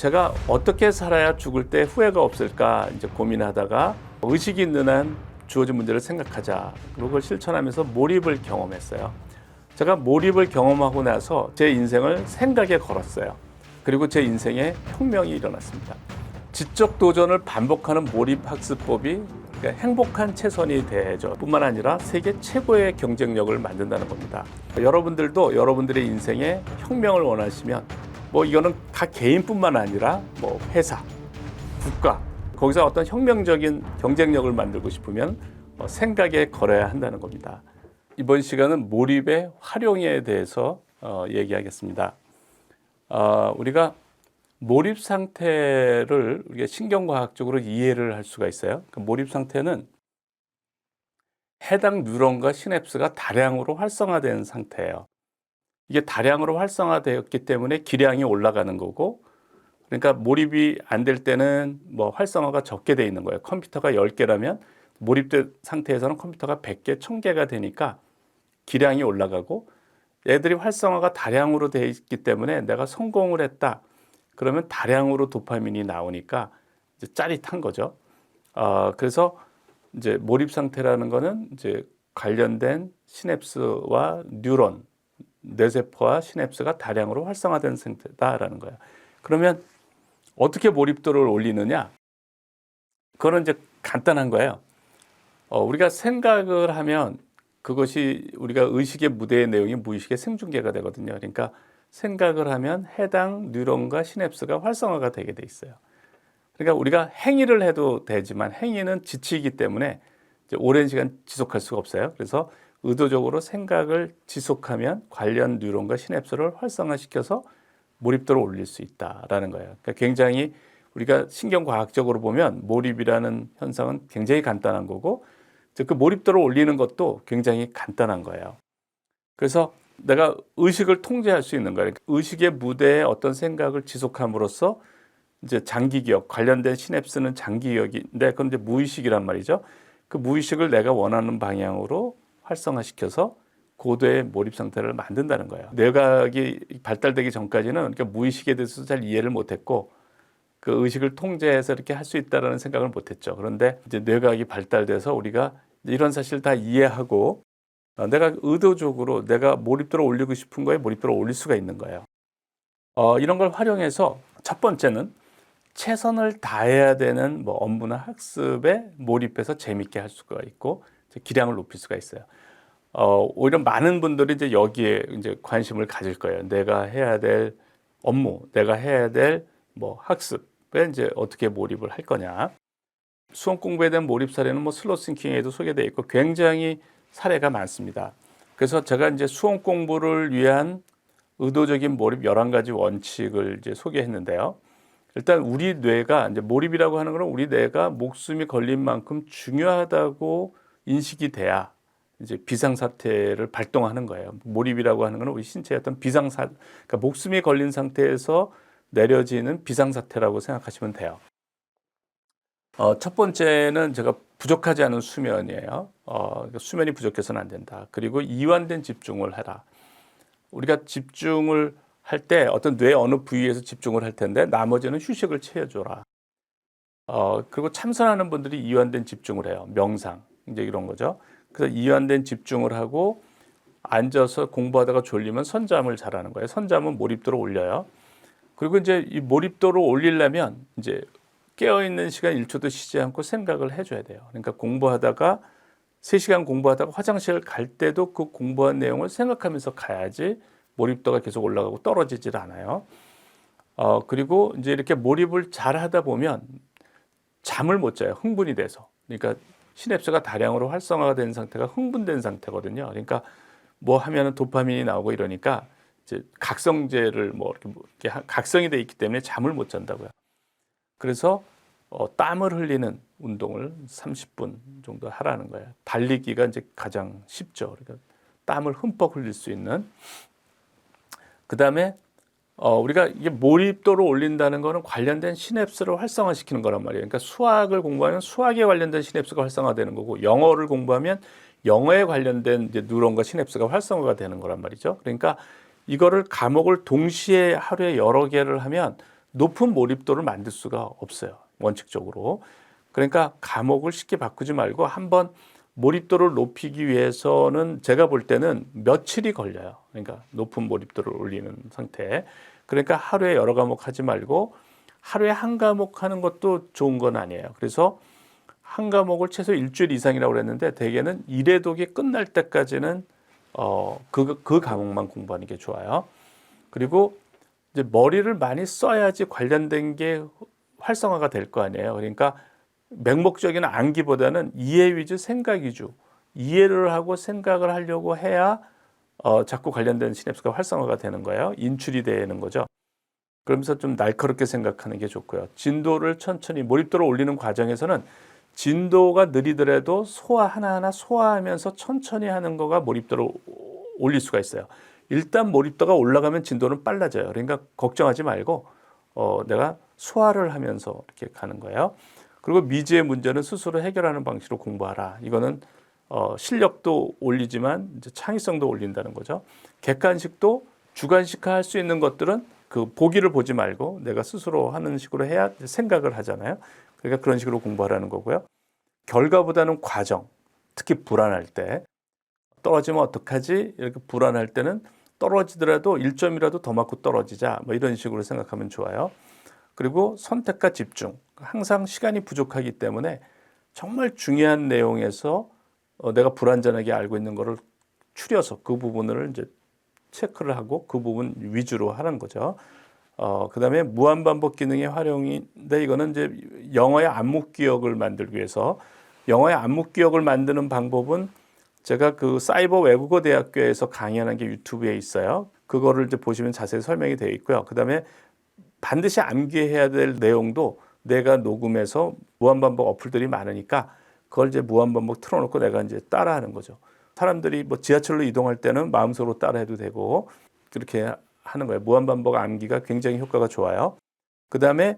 제가 어떻게 살아야 죽을 때 후회가 없을까 이제 고민하다가 의식이 있는 한 주어진 문제를 생각하자. 그리고 그걸 실천하면서 몰입을 경험했어요. 제가 몰입을 경험하고 나서 제 인생을 생각에 걸었어요. 그리고 제 인생에 혁명이 일어났습니다. 지적 도전을 반복하는 몰입 학습법이 행복한 최선이 되죠. 뿐만 아니라 세계 최고의 경쟁력을 만든다는 겁니다. 여러분들도 여러분들의 인생에 혁명을 원하시면 이거는 각 개인뿐만 아니라 회사, 국가, 거기서 어떤 혁명적인 경쟁력을 만들고 싶으면 생각에 걸어야 한다는 겁니다. 이번 시간은 몰입의 활용에 대해서 얘기하겠습니다. 우리가 몰입 상태를 우리가 신경과학적으로 이해를 할 수가 있어요. 그 몰입 상태는 해당 뉴런과 시냅스가 다량으로 활성화된 상태예요. 이게 다량으로 활성화되었기 때문에 기량이 올라가는 거고, 그러니까 몰입이 안 될 때는 활성화가 적게 돼 있는 거예요. 컴퓨터가 10개라면 몰입된 상태에서는 컴퓨터가 100개, 1000개가 되니까 기량이 올라가고, 얘들이 활성화가 다량으로 돼 있기 때문에 내가 성공을 했다. 그러면 다량으로 도파민이 나오니까 이제 짜릿한 거죠. 그래서 이제 몰입 상태라는 거는 이제 관련된 시냅스와 뉴런, 뇌세포와 시냅스가 다량으로 활성화된 상태다라는 거예요. 그러면 어떻게 몰입도를 올리느냐? 그거는 이제 간단한 거예요. 우리가 생각을 하면 그것이 우리가 의식의 무대의 내용이 무의식의 생중계가 되거든요. 그러니까 생각을 하면 해당 뉴런과 시냅스가 활성화가 되게 돼 있어요. 그러니까 우리가 행위를 해도 되지만 행위는 지치기 때문에 이제 오랜 시간 지속할 수가 없어요. 그래서 의도적으로 생각을 지속하면 관련 뉴런과 시냅스를 활성화시켜서 몰입도를 올릴 수 있다라는 거예요. 그러니까 굉장히 우리가 신경과학적으로 보면 몰입이라는 현상은 굉장히 간단한 거고, 그 몰입도를 올리는 것도 굉장히 간단한 거예요. 그래서 내가 의식을 통제할 수 있는 거예요. 의식의 무대에 어떤 생각을 지속함으로써 이제 장기 기억, 관련된 시냅스는 장기 기억인데 그건 이제 무의식이란 말이죠. 그 무의식을 내가 원하는 방향으로 활성화시켜서 고도의 몰입 상태를 만든다는 거예요. 뇌각이 발달되기 전까지는 그러니까 무의식에 대해서 잘 이해를 못했고, 그 의식을 통제해서 이렇게 할 수 있다라는 생각을 못했죠. 그런데 이제 뇌각이 발달돼서 우리가 이런 사실을 다 이해하고 내가 의도적으로 내가 몰입도를 올리고 싶은 거에 몰입도를 올릴 수가 있는 거예요. 이런 걸 활용해서 첫 번째는 최선을 다해야 되는 업무나 학습에 몰입해서 재밌게 할 수가 있고 기량을 높일 수가 있어요. 오히려 많은 분들이 이제 여기에 이제 관심을 가질 거예요. 내가 해야 될 업무, 내가 해야 될 학습에 이제 어떻게 몰입을 할 거냐. 수험 공부에 대한 몰입 사례는 슬로우 싱킹에도 소개되어 있고 굉장히 사례가 많습니다. 그래서 제가 이제 수험 공부를 위한 의도적인 몰입 11가지 원칙을 이제 소개했는데요. 일단 우리 뇌가 이제 몰입이라고 하는 것은 우리 뇌가 목숨이 걸린 만큼 중요하다고 인식이 돼야 이제 비상사태를 발동하는 거예요. 몰입이라고 하는 것은 우리 신체의 어떤 그러니까 목숨이 걸린 상태에서 내려지는 비상사태라고 생각하시면 돼요. 첫 번째는 제가 부족하지 않은 수면이에요. 수면이 부족해서는 안 된다. 그리고 이완된 집중을 해라. 우리가 집중을 할 때 어떤 뇌 어느 부위에서 집중을 할 텐데 나머지는 휴식을 취해줘라. 그리고 참선하는 분들이 이완된 집중을 해요. 명상, 이제 이런 거죠. 그래서 이완된 집중을 하고 앉아서 공부하다가 졸리면 선잠을 자라는 거예요. 선잠은 몰입도를 올려요. 그리고 이제 이 몰입도를 올리려면 이제 깨어있는 시간 1초도 쉬지 않고 생각을 해줘야 돼요. 그러니까 공부하다가 3시간 공부하다가 화장실 갈 때도 그 공부한 내용을 생각하면서 가야지 몰입도가 계속 올라가고 떨어지질 않아요. 그리고 이제 이렇게 몰입을 잘 하다 보면 잠을 못 자요. 흥분이 돼서. 그러니까 시냅스가 다량으로 활성화가 된 상태가 흥분된 상태거든요. 그러니까 하면은 도파민이 나오고 이러니까 이제 각성제를 이렇게 각성이 돼 있기 때문에 잠을 못 잔다고요. 그래서 땀을 흘리는 운동을 30분 정도 하라는 거예요. 달리기가 이제 가장 쉽죠. 그러니까 땀을 흠뻑 흘릴 수 있는. 그다음에 우리가 이게 몰입도를 올린다는 거는 관련된 시냅스를 활성화시키는 거란 말이에요. 그러니까 수학을 공부하면 수학에 관련된 시냅스가 활성화되는 거고, 영어를 공부하면 영어에 관련된 이제 뉴런과 시냅스가 활성화가 되는 거란 말이죠. 그러니까 이거를 과목을 동시에 하루에 여러 개를 하면 높은 몰입도를 만들 수가 없어요. 원칙적으로. 그러니까 과목을 쉽게 바꾸지 말고 한번 몰입도를 높이기 위해서는 제가 볼 때는 며칠이 걸려요. 그러니까 높은 몰입도를 올리는 상태. 그러니까 하루에 여러 과목 하지 말고 하루에 한 과목 하는 것도 좋은 건 아니에요. 그래서 한 과목을 최소 일주일 이상이라고 그랬는데 대개는 1회독이 끝날 때까지는 그 과목만 공부하는 게 좋아요. 그리고 이제 머리를 많이 써야지 관련된 게 활성화가 될 거 아니에요. 그러니까 맹목적인 암기보다는 이해 위주, 생각 위주, 이해를 하고 생각을 하려고 해야 자꾸 관련된 시냅스가 활성화가 되는 거예요. 인출이 되는 거죠. 그러면서 좀 날카롭게 생각하는 게 좋고요. 진도를 천천히 몰입도를 올리는 과정에서는 진도가 느리더라도 하나하나 소화하면서 천천히 하는 거가 몰입도를 올릴 수가 있어요. 일단 몰입도가 올라가면 진도는 빨라져요. 그러니까 걱정하지 말고 내가 소화를 하면서 이렇게 가는 거예요. 그리고 미지의 문제는 스스로 해결하는 방식으로 공부하라. 이거는 실력도 올리지만 이제 창의성도 올린다는 거죠. 객관식도 주관식화할 수 있는 것들은 그 보기를 보지 말고 내가 스스로 하는 식으로 해야 생각을 하잖아요. 그러니까 그런 식으로 공부하라는 거고요. 결과보다는 과정, 특히 불안할 때 떨어지면 어떡하지? 이렇게 불안할 때는 떨어지더라도 1점이라도 더 맞고 떨어지자. 뭐 이런 식으로 생각하면 좋아요. 그리고 선택과 집중. 항상 시간이 부족하기 때문에 정말 중요한 내용에서 내가 불완전하게 알고 있는 거를 추려서 그 부분을 이제 체크를 하고 그 부분 위주로 하는 거죠. 그다음에 무한반복 기능의 활용인데 이거는 이제 영어의 암묵 기억을 만들기 위해서 영어의 암묵 기억을 만드는 방법은 제가 그 사이버 외국어 대학교에서 강의하는 게 유튜브에 있어요. 그거를 이제 보시면 자세히 설명이 되어 있고요. 그다음에 반드시 암기해야 될 내용도 내가 녹음해서 무한반복 어플들이 많으니까 그걸 이제 무한반복 틀어놓고 내가 이제 따라하는 거죠. 사람들이 뭐 지하철로 이동할 때는 마음속으로 따라해도 되고 그렇게 하는 거예요. 무한반복 암기가 굉장히 효과가 좋아요. 그다음에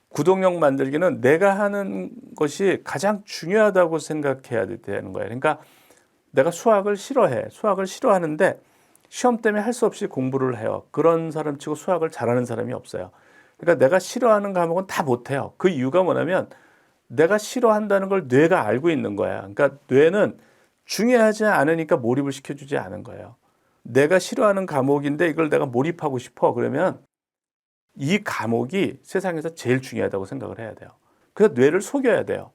구독력 만들기는 내가 하는 것이 가장 중요하다고 생각해야 되는 거예요. 그러니까 내가 수학을 싫어해. 수학을 싫어하는데 시험 때문에 할 수 없이 공부를 해요. 그런 사람 치고 수학을 잘하는 사람이 없어요. 그러니까 내가 싫어하는 과목은 다 못해요. 그 이유가 뭐냐면 내가 싫어한다는 걸 뇌가 알고 있는 거야. 그러니까 뇌는 중요하지 않으니까 몰입을 시켜주지 않은 거예요. 내가 싫어하는 과목인데 이걸 내가 몰입하고 싶어. 그러면 이 과목이 세상에서 제일 중요하다고 생각을 해야 돼요. 그래서 뇌를 속여야 돼요.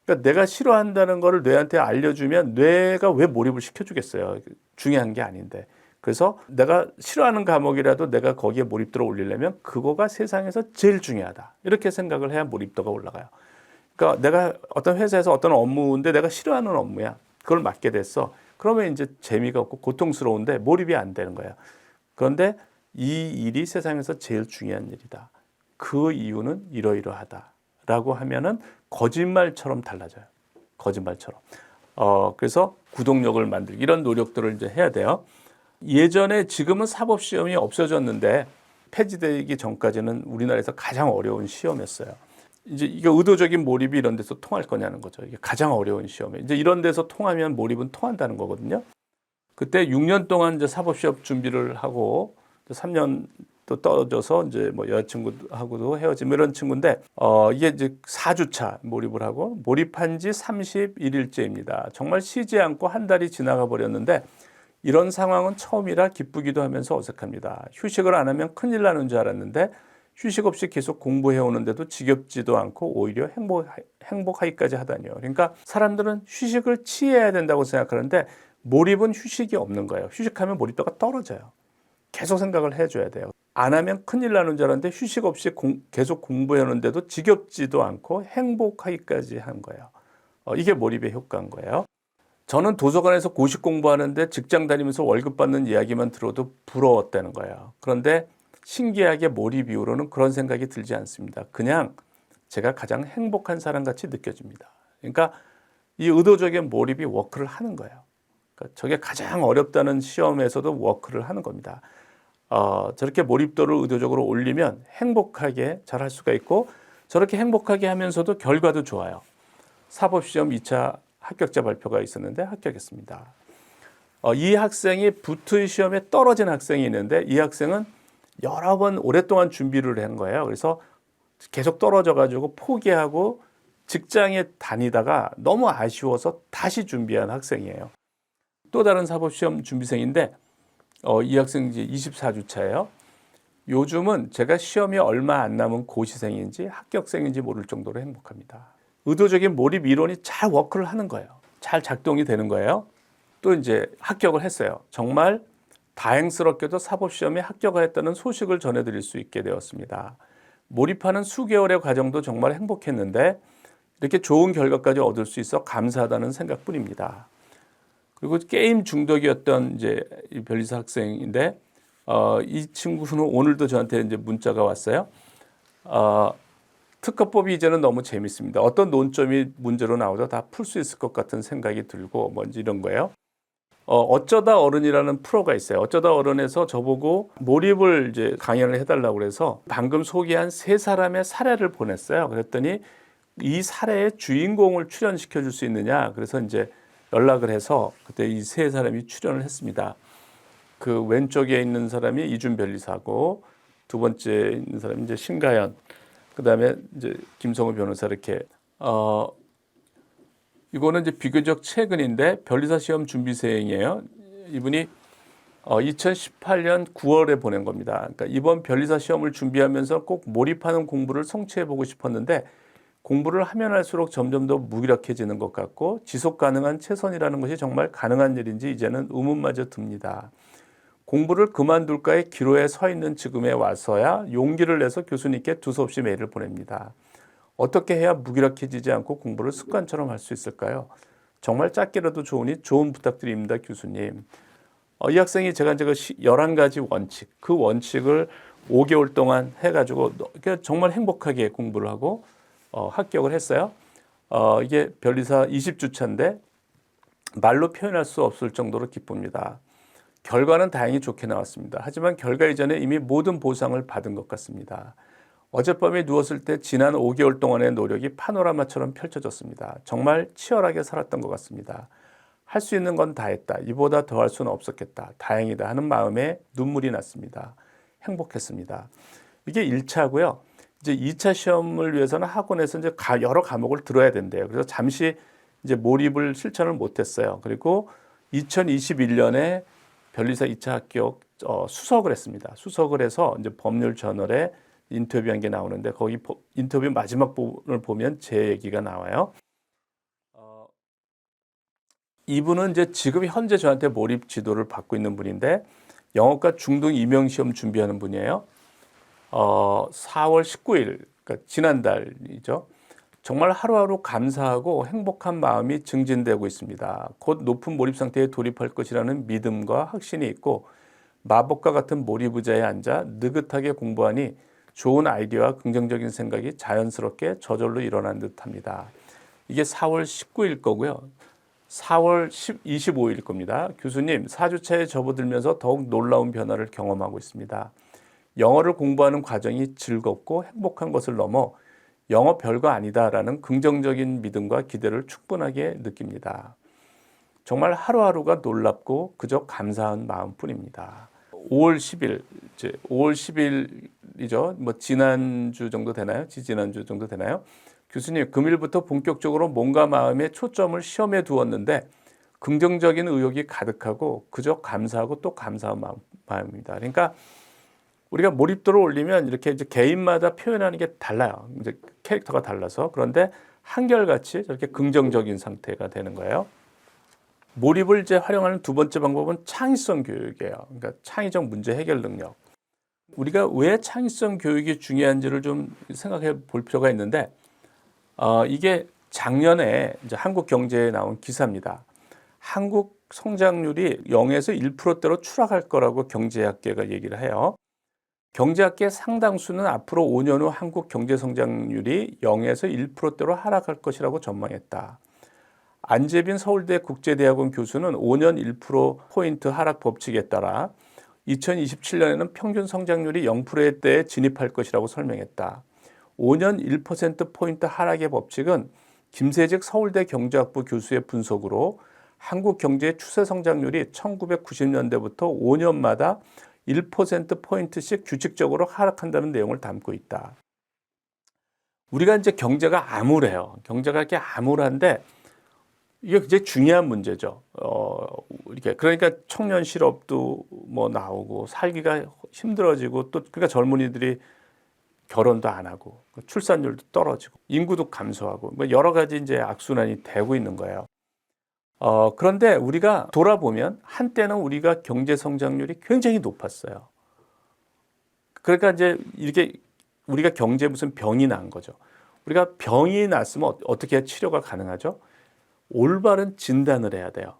그러니까 내가 싫어한다는 거를 뇌한테 알려주면 뇌가 왜 몰입을 시켜주겠어요. 중요한 게 아닌데. 그래서 내가 싫어하는 과목이라도 내가 거기에 몰입도를 올리려면 그거가 세상에서 제일 중요하다. 이렇게 생각을 해야 몰입도가 올라가요. 그러니까 내가 어떤 회사에서 어떤 업무인데 내가 싫어하는 업무야. 그걸 맡게 됐어. 그러면 이제 재미가 없고 고통스러운데 몰입이 안 되는 거예요. 그런데 이 일이 세상에서 제일 중요한 일이다. 그 이유는 이러이러하다라고 하면은 거짓말처럼 달라져요. 거짓말처럼. 그래서 구독력을 만들기 이런 노력들을 이제 해야 돼요. 예전에 지금은 사법 시험이 없어졌는데 폐지되기 전까지는 우리나라에서 가장 어려운 시험이었어요. 이제 이게 의도적인 몰입이 이런 데서 통할 거냐는 거죠. 이게 가장 어려운 시험에 이제 이런 데서 통하면 몰입은 통한다는 거거든요. 그때 6년 동안 이제 사법 시험 준비를 하고 3년 또 떨어져서 이제 뭐 여자친구하고도 헤어지고 이런 친구인데 이게 이제 4주차 몰입을 하고 몰입한 지 31일째입니다. 정말 쉬지 않고 한 달이 지나가 버렸는데 이런 상황은 처음이라 기쁘기도 하면서 어색합니다. 휴식을 안 하면 큰일 나는 줄 알았는데 휴식 없이 계속 공부해 오는데도 지겹지도 않고 오히려 행복하기까지 하다니요. 그러니까 사람들은 휴식을 취해야 된다고 생각하는데 몰입은 휴식이 없는 거예요. 휴식하면 몰입도가 떨어져요. 계속 생각을 해줘야 돼요. 안 하면 큰일 나는 줄 알았는데 휴식 없이 계속 공부해 오는데도 지겹지도 않고 행복하기까지 한 거예요. 이게 몰입의 효과인 거예요. 저는 도서관에서 고시 공부하는데 직장 다니면서 월급 받는 이야기만 들어도 부러웠다는 거예요. 그런데 신기하게 몰입 이후로는 그런 생각이 들지 않습니다. 그냥 제가 가장 행복한 사람 같이 느껴집니다. 그러니까 이 의도적인 몰입이 워크를 하는 거예요. 그러니까 저게 가장 어렵다는 시험에서도 워크를 하는 겁니다. 저렇게 몰입도를 의도적으로 올리면 행복하게 잘할 수가 있고 저렇게 행복하게 하면서도 결과도 좋아요. 사법시험 2차 합격자 발표가 있었는데 합격했습니다. 이 학생이 붙은 시험에 떨어진 학생이 있는데 이 학생은 여러 번 오랫동안 준비를 한 거예요. 그래서 계속 떨어져 가지고 포기하고 직장에 다니다가 너무 아쉬워서 다시 준비한 학생이에요. 또 다른 사법시험 준비생인데 이 학생 이제 24주 차예요. 요즘은 제가 시험이 얼마 안 남은 고시생인지 합격생인지 모를 정도로 행복합니다. 의도적인 몰입 이론이 잘 워크를 하는 거예요. 잘 작동이 되는 거예요. 또 이제 합격을 했어요. 정말 다행스럽게도 사법시험에 합격했다는 소식을 전해드릴 수 있게 되었습니다. 몰입하는 수개월의 과정도 정말 행복했는데 이렇게 좋은 결과까지 얻을 수 있어 감사하다는 생각뿐입니다. 그리고 게임 중독이었던 이제 변리사 학생인데 이 친구는 오늘도 저한테 이제 문자가 왔어요. 특허법이 이제는 너무 재밌습니다. 어떤 논점이 문제로 나오도 다 풀 수 있을 것 같은 생각이 들고 뭔지 이런 거예요. 어쩌다 어른이라는 프로가 있어요. 어쩌다 어른에서 저보고 몰입을 이제 강연을 해달라고 그래서 방금 소개한 세 사람의 사례를 보냈어요. 그랬더니 이 사례의 주인공을 출연시켜 줄 수 있느냐. 그래서 이제 연락을 해서 그때 이 세 사람이 출연을 했습니다. 그 왼쪽에 있는 사람이 이준 변리사고 두 번째 있는 사람이 이제 신가연, 그다음에 이제 김성우 변호사 이렇게 이거는 이제 비교적 최근인데 변리사 시험 준비생이에요. 이분이 2018년 9월에 보낸 겁니다. 그러니까 이번 변리사 시험을 준비하면서 꼭 몰입하는 공부를 성취해 보고 싶었는데 공부를 하면 할수록 점점 더 무기력해지는 것 같고 지속 가능한 최선이라는 것이 정말 가능한 일인지 이제는 의문마저 듭니다. 공부를 그만둘까의 기로에 서 있는 지금에 와서야 용기를 내서 교수님께 두서없이 메일을 보냅니다. 어떻게 해야 무기력해지지 않고 공부를 습관처럼 할 수 있을까요? 정말 짧게라도 좋으니 조언 부탁드립니다, 교수님. 이 학생이 제가 11가지 원칙, 그 원칙을 5개월 동안 해가지고 정말 행복하게 공부를 하고 합격을 했어요. 이게 변리사 20주 차인데 말로 표현할 수 없을 정도로 기쁩니다. 결과는 다행히 좋게 나왔습니다. 하지만 결과 이전에 이미 모든 보상을 받은 것 같습니다. 어젯밤에 누웠을 때 지난 5개월 동안의 노력이 파노라마처럼 펼쳐졌습니다. 정말 치열하게 살았던 것 같습니다. 할 수 있는 건 다 했다. 이보다 더 할 수는 없었겠다. 다행이다 하는 마음에 눈물이 났습니다. 행복했습니다. 이게 1차고요. 이제 2차 시험을 위해서는 학원에서 이제 여러 과목을 들어야 된대요. 그래서 잠시 이제 몰입을 실천을 못했어요. 그리고 2021년에 변리사 2차 합격 수석을 했습니다. 수석을 해서 이제 법률 저널에 인터뷰한 게 나오는데 거기 인터뷰 마지막 부분을 보면 제 얘기가 나와요. 이분은 이제 지금 현재 저한테 몰입 지도를 받고 있는 분인데 영어과 중등 임용 시험 준비하는 분이에요. 4월 19일, 그러니까 지난달이죠. 정말 하루하루 감사하고 행복한 마음이 증진되고 있습니다. 곧 높은 몰입 상태에 돌입할 것이라는 믿음과 확신이 있고 마법과 같은 몰입 의자에 앉아 느긋하게 공부하니 좋은 아이디어와 긍정적인 생각이 자연스럽게 저절로 일어난 듯합니다. 이게 4월 19일 거고요. 4월 25일 겁니다. 교수님, 4주차에 접어들면서 더욱 놀라운 변화를 경험하고 있습니다. 영어를 공부하는 과정이 즐겁고 행복한 것을 넘어 영어 별거 아니다라는 긍정적인 믿음과 기대를 충분하게 느낍니다. 정말 하루하루가 놀랍고 그저 감사한 마음뿐입니다. 5월 10일, 5월 10일이죠. 뭐 지난주 정도 되나요? 지지난주 정도 되나요? 교수님, 금일부터 본격적으로 몸과 마음의 초점을 시험에 두었는데 긍정적인 의욕이 가득하고 그저 감사하고 또 감사한 마음입니다. 그러니까 우리가 몰입도를 올리면 이렇게 이제 개인마다 표현하는 게 달라요. 이제 캐릭터가 달라서. 그런데 한결같이 저렇게 긍정적인 상태가 되는 거예요. 몰입을 이제 활용하는 두 번째 방법은 창의성 교육이에요. 그러니까 창의적 문제 해결 능력. 우리가 왜 창의성 교육이 중요한지를 좀 생각해 볼 필요가 있는데, 이게 작년에 이제 한국 경제에 나온 기사입니다. 한국 성장률이 0에서 1%대로 추락할 거라고 경제학계가 얘기를 해요. 경제학계 상당수는 앞으로 5년 후 한국 경제 성장률이 0에서 1%대로 하락할 것이라고 전망했다. 안재빈 서울대 국제대학원 교수는 5년 1%포인트 하락 법칙에 따라 2027년에는 평균 성장률이 0%대에 진입할 것이라고 설명했다. 5년 1%포인트 하락의 법칙은 김세직 서울대 경제학부 교수의 분석으로 한국 경제의 추세 성장률이 1990년대부터 5년마다 1%포인트씩 규칙적으로 하락한다는 내용을 담고 있다. 우리가 이제 경제가 암울해요. 경제가 이렇게 암울한데 이게 굉장히 중요한 문제죠. 이렇게 그러니까 청년 실업도 뭐 나오고 살기가 힘들어지고 또 그러니까 젊은이들이 결혼도 안 하고 출산율도 떨어지고 인구도 감소하고 뭐 여러 가지 이제 악순환이 되고 있는 거예요. 그런데 우리가 돌아보면 한때는 우리가 경제 성장률이 굉장히 높았어요. 그러니까 이제 이렇게 우리가 경제에 무슨 병이 난 거죠. 우리가 병이 났으면 어떻게 치료가 가능하죠? 올바른 진단을 해야 돼요.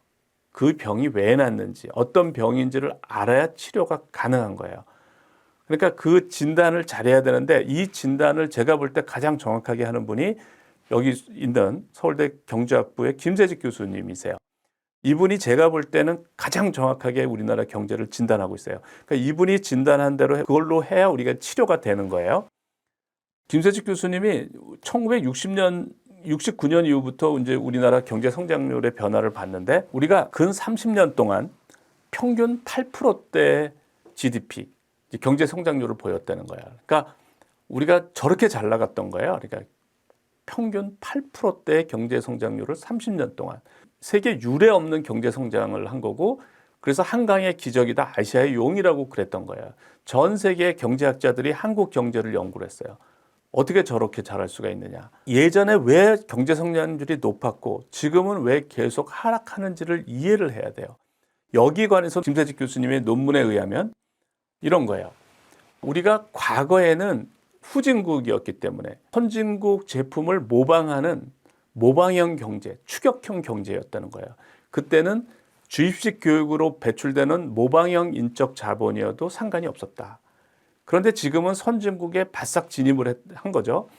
그 병이 왜 났는지, 어떤 병인지를 알아야 치료가 가능한 거예요. 그러니까 그 진단을 잘해야 되는데 이 진단을 제가 볼 때 가장 정확하게 하는 분이 여기 있는 서울대 경제학부의 김세직 교수님이세요. 이분이 제가 볼 때는 가장 정확하게 우리나라 경제를 진단하고 있어요. 그러니까 이분이 진단한 대로 그걸로 해야 우리가 치료가 되는 거예요. 김세직 교수님이 1960년 69년 이후부터 이제 우리나라 경제 성장률의 변화를 봤는데 우리가 근 30년 동안 평균 8%대의 GDP, 경제 성장률을 보였다는 거야. 그러니까 우리가 저렇게 잘 나갔던 거예요. 그러니까 평균 8%대의 경제 성장률을 30년 동안 세계 유례 없는 경제 성장을 한 거고 그래서 한강의 기적이다, 아시아의 용이라고 그랬던 거예요. 전 세계 경제학자들이 한국 경제를 연구를 했어요. 어떻게 저렇게 잘할 수가 있느냐. 예전에 왜 경제 성장률이 높았고 지금은 왜 계속 하락하는지를 이해를 해야 돼요. 여기에 관해서 김세직 교수님의 논문에 의하면 이런 거예요. 우리가 과거에는 후진국이었기 때문에 선진국 제품을 모방하는 모방형 경제, 추격형 경제였다는 거예요. 그때는 주입식 교육으로 배출되는 모방형 인적 자본이어도 상관이 없었다. 그런데 지금은 선진국에 바싹 진입을 한 거죠.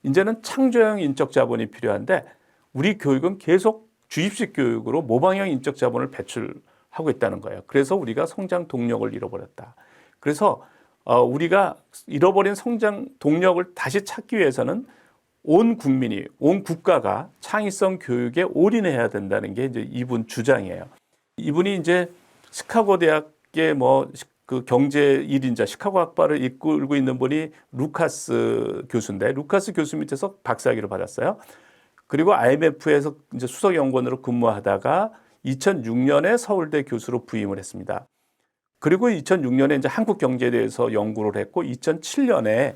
이제는 창조형 인적 자본이 필요한데 우리 교육은 계속 주입식 교육으로 모방형 인적 자본을 배출하고 있다는 거예요. 그래서 우리가 성장 동력을 잃어버렸다. 그래서 우리가 잃어버린 성장 동력을 다시 찾기 위해서는 온 국민이, 온 국가가 창의성 교육에 올인해야 된다는 게 이제 이분 주장이에요. 이분이 이제 시카고 대학의 그 경제 1인자 시카고 학파를 이끌고 있는 분이 루카스 교수인데 루카스 교수 밑에서 박사학위를 받았어요. 그리고 IMF에서 이제 수석 연구원으로 근무하다가 2006년에 서울대 교수로 부임을 했습니다. 그리고 2006년에 이제 한국 경제에 대해서 연구를 했고 2007년에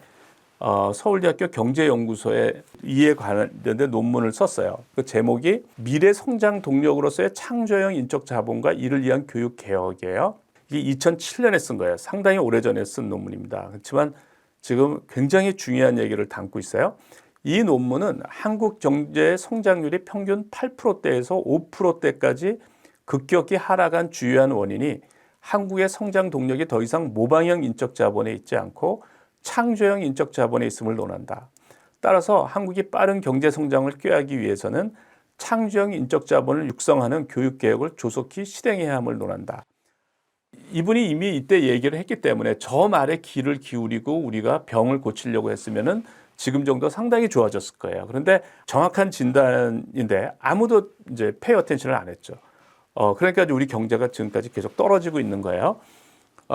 서울대학교 경제연구소에 이에 관련된 논문을 썼어요. 그 제목이 미래 성장 동력으로서의 창조형 인적 자본과 이를 위한 교육 개혁이에요. 이게 2007년에 쓴 거예요. 상당히 오래전에 쓴 논문입니다. 그렇지만 지금 굉장히 중요한 얘기를 담고 있어요. 이 논문은 한국 경제의 성장률이 평균 8%대에서 5%대까지 급격히 하락한 주요한 원인이 한국의 성장 동력이 더 이상 모방형 인적 자본에 있지 않고 창조형 인적 자본에 있음을 논한다. 따라서 한국이 빠른 경제 성장을 꾀하기 위해서는 창조형 인적 자본을 육성하는 교육 개혁을 조속히 실행해야 함을 논한다. 이분이 이미 이때 얘기를 했기 때문에 저 말에 귀를 기울이고 우리가 병을 고치려고 했으면은 지금 정도 상당히 좋아졌을 거예요. 그런데 정확한 진단인데 아무도 이제 페이 어텐션을 안 했죠. 그러니까 우리 경제가 지금까지 계속 떨어지고 있는 거예요.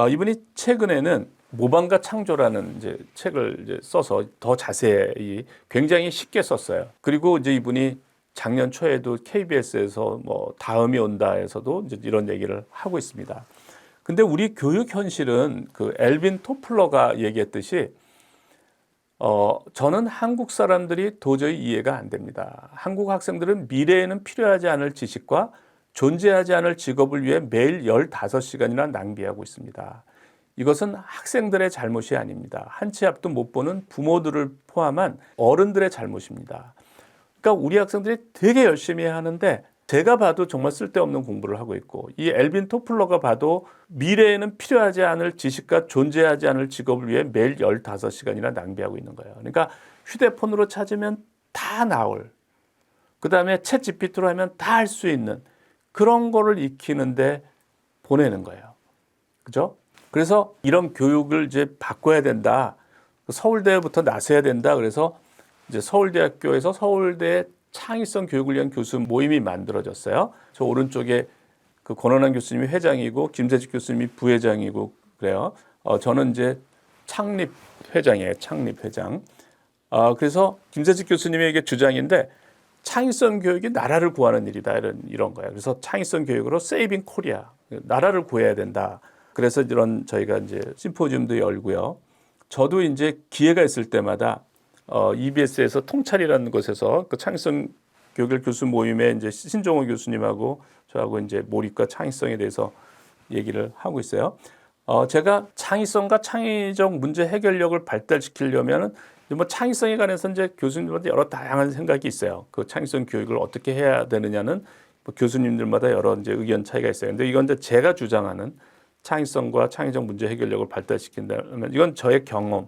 이분이 최근에는 모방과 창조라는 이제 책을 이제 써서 더 자세히 굉장히 쉽게 썼어요. 그리고 이제 이분이 작년 초에도 KBS에서 뭐 다음이 온다에서도 이제 이런 얘기를 하고 있습니다. 근데 우리 교육 현실은 그 엘빈 토플러가 얘기했듯이 저는 한국 사람들이 도저히 이해가 안 됩니다. 한국 학생들은 미래에는 필요하지 않을 지식과 존재하지 않을 직업을 위해 매일 15시간이나 낭비하고 있습니다. 이것은 학생들의 잘못이 아닙니다. 한 치 앞도 못 보는 부모들을 포함한 어른들의 잘못입니다. 그러니까 우리 학생들이 되게 열심히 하는데 제가 봐도 정말 쓸데없는 공부를 하고 있고 이 엘빈 토플러가 봐도 미래에는 필요하지 않을 지식과 존재하지 않을 직업을 위해 매일 15시간이나 낭비하고 있는 거예요. 그러니까 휴대폰으로 찾으면 다 나올, 그 다음에 챗 GPT로 하면 다 할 수 있는 그런 거를 익히는데 보내는 거예요. 그죠? 그래서 이런 교육을 이제 바꿔야 된다. 서울대부터 나서야 된다. 그래서 이제 서울대학교에서 서울대 창의성 교육을 위한 교수 모임이 만들어졌어요. 저 오른쪽에 그 권원환 교수님이 회장이고 김세직 교수님이 부회장이고 그래요. 저는 이제 창립 회장이에요. 창립 회장. 그래서 김세직 교수님의 이게 주장인데 창의성 교육이 나라를 구하는 일이다 이런 거예요. 그래서 창의성 교육으로 세이빙 코리아 나라를 구해야 된다. 그래서 이런 저희가 이제 심포지움도 열고요. 저도 이제 기회가 있을 때마다 EBS에서 통찰이라는 곳에서 그 창의성 교육을 교수 모임에 이제 신종호 교수님하고 저하고 이제 몰입과 창의성에 대해서 얘기를 하고 있어요. 제가 창의성과 창의적 문제 해결력을 발달시키려면은 뭐 창의성에 관해서 이제 교수님들한테 여러 다양한 생각이 있어요. 그 창의성 교육을 어떻게 해야 되느냐는 뭐 교수님들마다 여러 이제 의견 차이가 있어요. 근데 이건 이제 제가 주장하는 창의성과 창의적 문제 해결력을 발달시킨다면 이건 저의 경험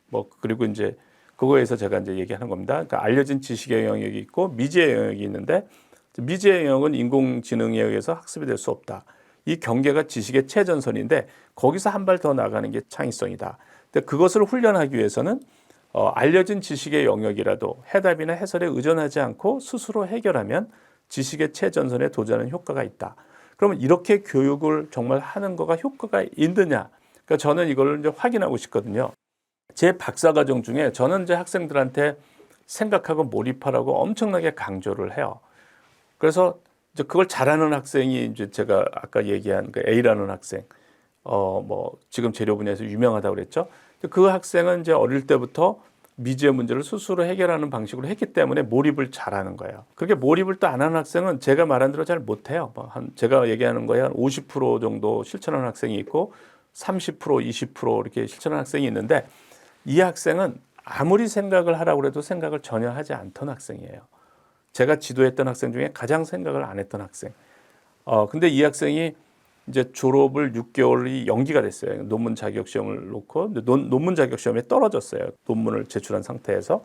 뭐 그리고 이제 그거에서 제가 이제 얘기하는 겁니다. 그러니까 알려진 지식의 영역이 있고 미지의 영역이 있는데 미지의 영역은 인공지능에 의해서 학습이 될 수 없다. 이 경계가 지식의 최전선인데 거기서 한 발 더 나가는 게 창의성이다. 근데 그것을 훈련하기 위해서는 알려진 지식의 영역이라도 해답이나 해설에 의존하지 않고 스스로 해결하면 지식의 최전선에 도전하는 효과가 있다. 그러면 이렇게 교육을 정말 하는 거가 효과가 있느냐? 그러니까 저는 이걸 이제 확인하고 싶거든요. 제 박사과정 중에 저는 이제 학생들한테 생각하고 몰입하라고 엄청나게 강조를 해요. 그래서 이제 그걸 잘하는 학생이 이제 제가 아까 얘기한 그 A라는 학생, 뭐 지금 재료 분야에서 유명하다고 그랬죠. 그 학생은 이제 어릴 때부터 미지의 문제를 스스로 해결하는 방식으로 했기 때문에 몰입을 잘하는 거예요. 그렇게 몰입을 또 안 하는 학생은 제가 말한 대로 잘 못해요. 제가 얘기하는 거에 한 50% 정도 실천하는 학생이 있고 30%, 20% 이렇게 실천하는 학생이 있는데 이 학생은 아무리 생각을 하라고 해도 생각을 전혀 하지 않던 학생이에요. 제가 지도했던 학생 중에 가장 생각을 안 했던 학생. 근데 이 학생이 이제 졸업을 6개월이 연기가 됐어요. 논문 자격 시험을 놓고 논문 자격 시험에 떨어졌어요. 논문을 제출한 상태에서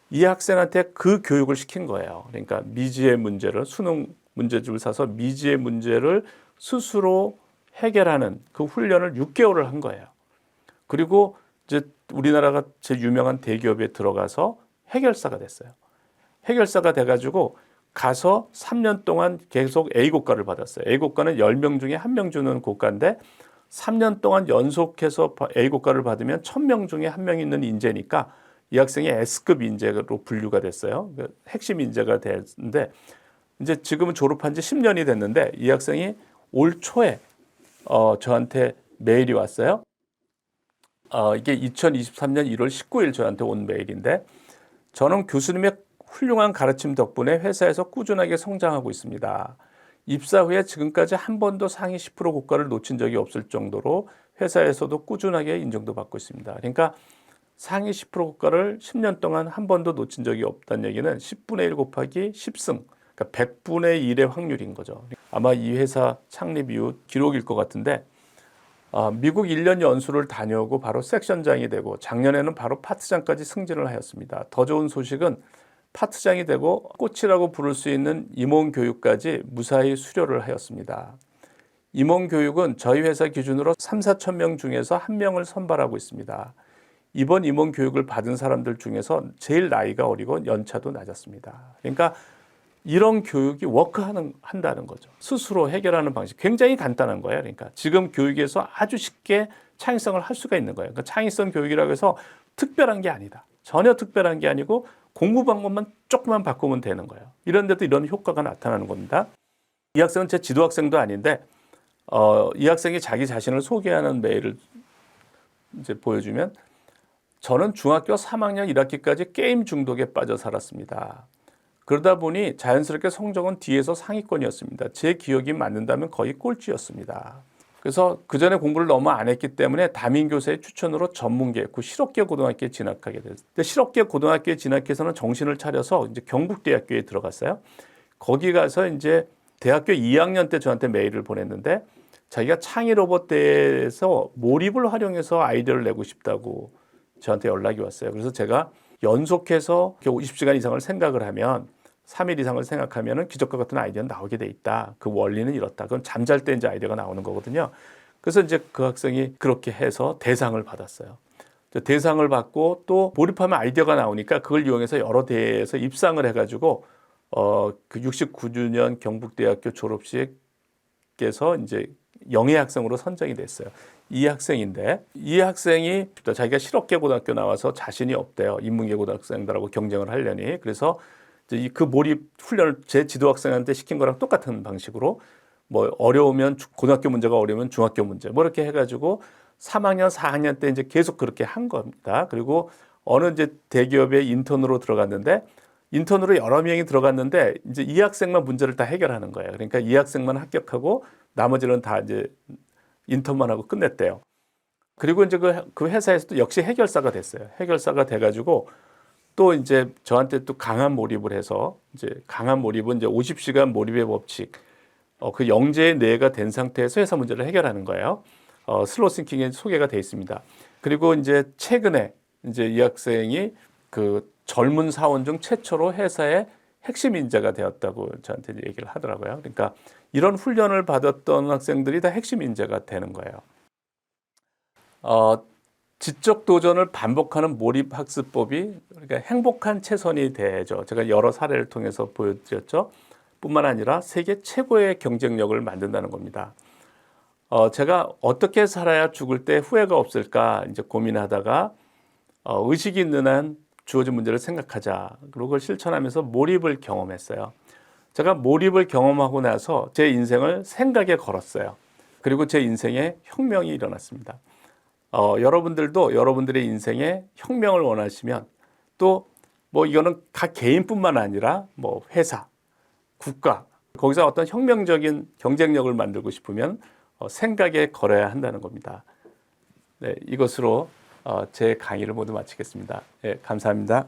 이 학생한테 그 교육을 시킨 거예요. 그러니까 미지의 문제를 수능 문제집을 사서 미지의 문제를 스스로 해결하는 그 훈련을 6개월을 한 거예요. 그리고 이제 우리나라가 제일 유명한 대기업에 들어가서 해결사가 됐어요. 해결사가 돼가지고 가서 3년 동안 계속 A고과를 받았어요. A고과는 10명 중에 1명 주는 고과인데 3년 동안 연속해서 A고과를 받으면 1000명 중에 1명 있는 인재니까 이 학생이 S급 인재로 분류가 됐어요. 핵심 인재가 됐는데 이제 지금은 졸업한 지 10년이 됐는데 이 학생이 올 초에 저한테 메일이 왔어요. 이게 2023년 1월 19일 저한테 온 메일인데 저는 교수님의 훌륭한 가르침 덕분에 회사에서 꾸준하게 성장하고 있습니다. 입사 후에 지금까지 한 번도 상위 10% 고과를 놓친 적이 없을 정도로 회사에서도 꾸준하게 인정도 받고 있습니다. 그러니까 상위 10% 고과를 10년 동안 한 번도 놓친 적이 없다는 얘기는 10분의 1 곱하기 10승, 그러니까 100분의 1의 확률인 거죠. 아마 이 회사 창립 이후 기록일 것 같은데 미국 1년 연수를 다녀오고 바로 섹션장이 되고 작년에는 바로 파트장까지 승진을 하였습니다. 더 좋은 소식은 파트장이 되고 꽃이라고 부를 수 있는 임원교육까지 무사히 수료를 하였습니다. 임원교육은 저희 회사 기준으로 3, 4천 명 중에서 1명을 선발하고 있습니다. 이번 임원교육을 받은 사람들 중에서 제일 나이가 어리고 연차도 낮았습니다. 그러니까 이런 교육이 한다는 거죠. 스스로 해결하는 방식 굉장히 간단한 거예요. 그러니까 지금 교육에서 아주 쉽게 창의성을 할 수가 있는 거예요. 그러니까 창의성 교육이라고 해서 특별한 게 아니다. 전혀 특별한 게 아니고 공부 방법만 조금만 바꾸면 되는 거예요. 이런데도 이런 효과가 나타나는 겁니다. 이 학생은 제 지도 학생도 아닌데 이 학생이 자기 자신을 소개하는 메일을 이제 보여주면 저는 중학교 3학년 1학기까지 게임 중독에 빠져 살았습니다. 그러다 보니 자연스럽게 성적은 뒤에서 상위권이었습니다. 제 기억이 맞는다면 거의 꼴찌였습니다. 그래서 그 전에 공부를 너무 안 했기 때문에 담임 교사의 추천으로 전문계, 그 실업계 고등학교에 진학하게 됐어요. 근데 실업계 고등학교에 진학해서는 정신을 차려서 이제 경북대학교에 들어갔어요. 거기 가서 이제 대학교 2학년 때 저한테 메일을 보냈는데 자기가 창의 로봇대에서 몰입을 활용해서 아이디어를 내고 싶다고 저한테 연락이 왔어요. 그래서 제가 연속해서 50시간 이상을 생각을 하면 3일 이상을 생각하면 기적과 같은 아이디어는 나오게 돼 있다. 그 원리는 이렇다. 그건 잠잘 때 이제 아이디어가 나오는 거거든요. 그래서 이제 그 학생이 그렇게 해서 대상을 받았어요. 대상을 받고 또 몰입하면 아이디어가 나오니까 그걸 이용해서 여러 대에서 입상을 해가지고 그 69주년 경북대학교 졸업식에서 이제 영예 학생으로 선정이 됐어요. 이 학생인데 이 학생이 자기가 실업계 고등학교 나와서 자신이 없대요. 인문계 고등학생들하고 경쟁을 하려니. 그래서 이제 그 몰입 훈련을 제 지도 학생한테 시킨 거랑 똑같은 방식으로 뭐 어려우면 고등학교 문제가 어려우면 중학교 문제 뭐 이렇게 해가지고 3학년, 4학년 때 이제 계속 그렇게 한 겁니다. 그리고 어느 이제 대기업에 인턴으로 들어갔는데 인턴으로 여러 명이 들어갔는데 이제 이 학생만 문제를 다 해결하는 거예요. 그러니까 이 학생만 합격하고 나머지는 다 이제 인턴만 하고 끝냈대요. 그리고 이제 그 회사에서도 역시 해결사가 됐어요. 해결사가 돼가지고 또 이제 저한테 또 강한 몰입을 해서 이제 강한 몰입은 이제 50시간 몰입의 법칙, 그 영재의 뇌가 된 상태에서 회사 문제를 해결하는 거예요. 슬로우 싱킹에 소개가 돼 있습니다. 그리고 이제 최근에 이제 이 학생이 그 젊은 사원 중 최초로 회사의 핵심 인재가 되었다고 저한테 얘기를 하더라고요. 그러니까 이런 훈련을 받았던 학생들이 다 핵심 인재가 되는 거예요. 지적 도전을 반복하는 몰입 학습법이 그러니까 행복한 최선이 되죠. 제가 여러 사례를 통해서 보여드렸죠. 뿐만 아니라 세계 최고의 경쟁력을 만든다는 겁니다. 제가 어떻게 살아야 죽을 때 후회가 없을까 이제 고민하다가 의식이 있는 한 주어진 문제를 생각하자. 그리고 그걸 실천하면서 몰입을 경험했어요. 제가 몰입을 경험하고 나서 제 인생을 생각에 걸었어요. 그리고 제 인생에 혁명이 일어났습니다. 여러분들도 여러분들의 인생에 혁명을 원하시면 또 뭐 이거는 각 개인뿐만 아니라 뭐 회사, 국가, 거기서 어떤 혁명적인 경쟁력을 만들고 싶으면 생각에 걸어야 한다는 겁니다. 네, 이것으로 제 강의를 모두 마치겠습니다. 네, 감사합니다.